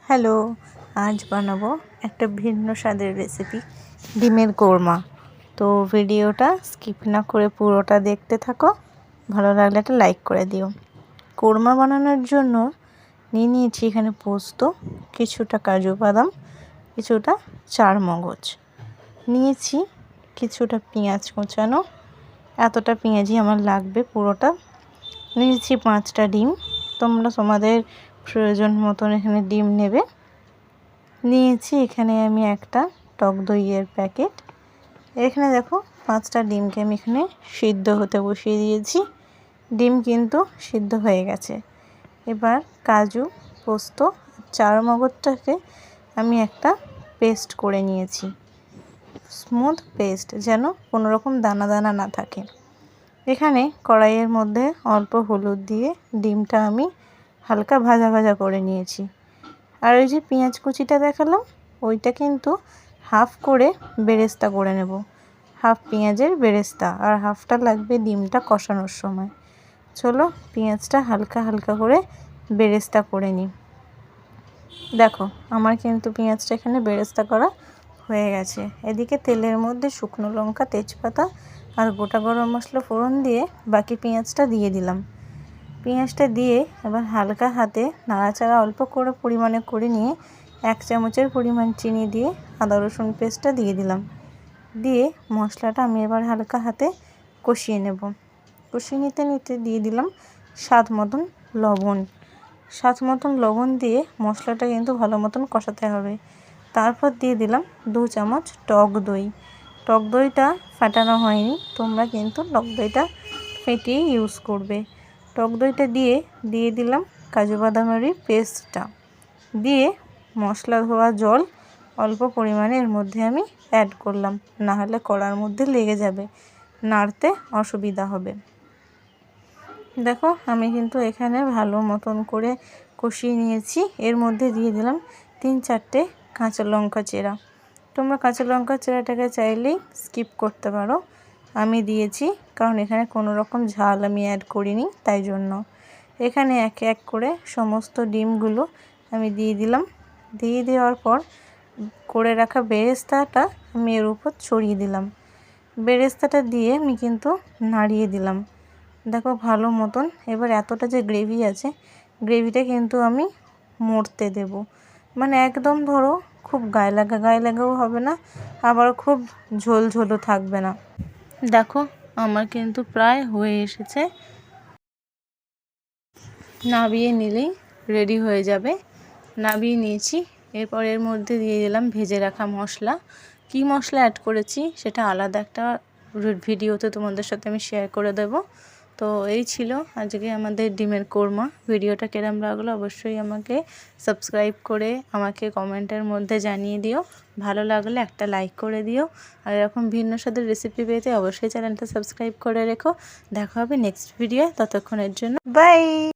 Hello, আজ বানাবো একটা ভিন্ন স্বাদের রেসিপি ডিমের কোরমা। তো ভিডিওটা স্কিপ না করে পুরোটা দেখতে থাকো। ভালো লাগলে একটা লাইক করে দিও। কোরমা বানানোর জন্য নিয়েছি এখানে পোস্ত, কিছুটা কাজু বাদাম, কিছুটা চারমগজ নিয়েছি, কিছুটা পেঁয়াজ কুচানো, এতটা পেঁয়াজই আমার লাগবে পুরোটা। নিয়েছি 5টা ডিম, তোমরা তোমাদের প্রয়োজন মতন এখানে ডিম নেবে। নিয়েছি এখানে আমি একটা টক দইয়ের প্যাকেট। এখানে দেখো 5টা ডিমকে আমি এখানে সিদ্ধ হতে বসিয়ে দিয়েছি। ডিম কিন্তু সিদ্ধ হয়ে গেছে। এবার কাজু, পোস্ত, চারমগজটাকে আমি একটা পেস্ট করে নিয়েছি, স্মুথ পেস্ট, যেন কোনো রকম দানা দানা না থাকে। এখানে কড়াইয়ের মধ্যে অল্প হলুদ দিয়ে ডিমটা আমি হালকা ভাজা ভাজা করে নিয়েছি। আর ওই যে পেঁয়াজ কুচিটা দেখালাম, ওইটা কিন্তু হাফ করে বেরেস্তা করে নেব। হাফ পেঁয়াজের বেরেস্তা, আর হাফটা লাগবে ডিমটা কষানোর সময়। চলো পেঁয়াজটা হালকা হালকা করে বেরেস্তা করে নিই। দেখো আমার কিন্তু পেঁয়াজটা এখানে বেরেস্তা করা হয়ে গেছে। এদিকে তেলের মধ্যে শুকনো লঙ্কা, তেজপাতা আর গোটা গরম মশলা ফোড়ন দিয়ে বাকি পেঁয়াজটা দিয়ে দিলাম। পেঁয়াজটা দিয়ে এবার হালকা হাতে নাড়াচাড়া অল্প করে পরিমাণে করে নিয়ে 1 চামচের পরিমাণ চিনি দিয়ে আদা রসুন পেস্টটা দিয়ে দিলাম। দিয়ে মশলাটা আমি এবার হালকা হাতে কষিয়ে নেব। কষিয়ে নিতে নিতে দিয়ে দিলাম স্বাদ মতন লবণ। স্বাদ মতন লবণ দিয়ে মশলাটা কিন্তু ভালো মতন কষাতে হবে। তারপর দিয়ে দিলাম 2 চামচ টক দই। টক দইটা ফাটানো হয়নি, তোমরা কিন্তু টক দইটা ফেটিয়ে ইউজ করবে। টক দইটা দিয়ে দিলাম কাজু বাদামের পেস্টটা, দিয়ে মশলা ধোয়া জল অল্প পরিমাণে এর মধ্যে আমি অ্যাড করলাম, না হলে কড়ার মধ্যে লেগে যাবে, নাড়তে অসুবিধা হবে। দেখো আমি কিন্তু এখানে ভালো মতন করে কষিয়ে নিয়েছি। এর মধ্যে দিয়ে দিলাম 3-4টে কাঁচা লঙ্কা চেরা। তোমরা কাঁচা লঙ্কা চেরাটাকে চাইলেই স্কিপ করতে পারো, আমি দিয়েছি কারণ এখানে কোনো রকম ঝাল আমি অ্যাড করিনি, তাই জন্য। এখানে এক এক করে সমস্ত ডিমগুলো আমি দিয়ে দিলাম। দিয়ে দেওয়ার পর করে রাখা বেরেস্তাটা আমি এর উপর ছড়িয়ে দিলাম। বেরেস্তাটা দিয়ে আমি কিন্তু নাড়িয়ে দিলাম। দেখো ভালো মতন এবার এতটা যে গ্রেভি আছে, গ্রেভিটা কিন্তু আমি মরতে দেব, মানে একদম ধরো খুব গায়ে লাগাও হবে না, আবার খুব ঝোল ঝোলও থাকবে না। দেখো আমার কিন্তু প্রায় হয়ে এসেছে, নাবিয়ে নিলেই রেডি হয়ে যাবে। নাবিয়ে নিয়েছি। এরপর এর মধ্যে দিয়ে দিলাম ভেজে রাখা মশলা। কি মশলা অ্যাড করেছি সেটা আলাদা একটা ভিডিওতে তোমাদের সাথে আমি শেয়ার করে দেব। তো এই ছিল আজকে আমাদের ডিমের কোরমা। ভিডিওটা কেরম লাগলো অবশ্যই আমাকে সাবস্ক্রাইব করে আমাকে কমেন্টের মধ্যে জানিয়ে দিও। ভালো লাগলে একটা লাইক করে দিও। আর এরকম ভিন্ন স্বাদের রেসিপি পেতে অবশ্যই চ্যানেলটা সাবস্ক্রাইব করে রেখো। দেখা হবে নেক্সট ভিডিও, ততক্ষণের জন্য বাই।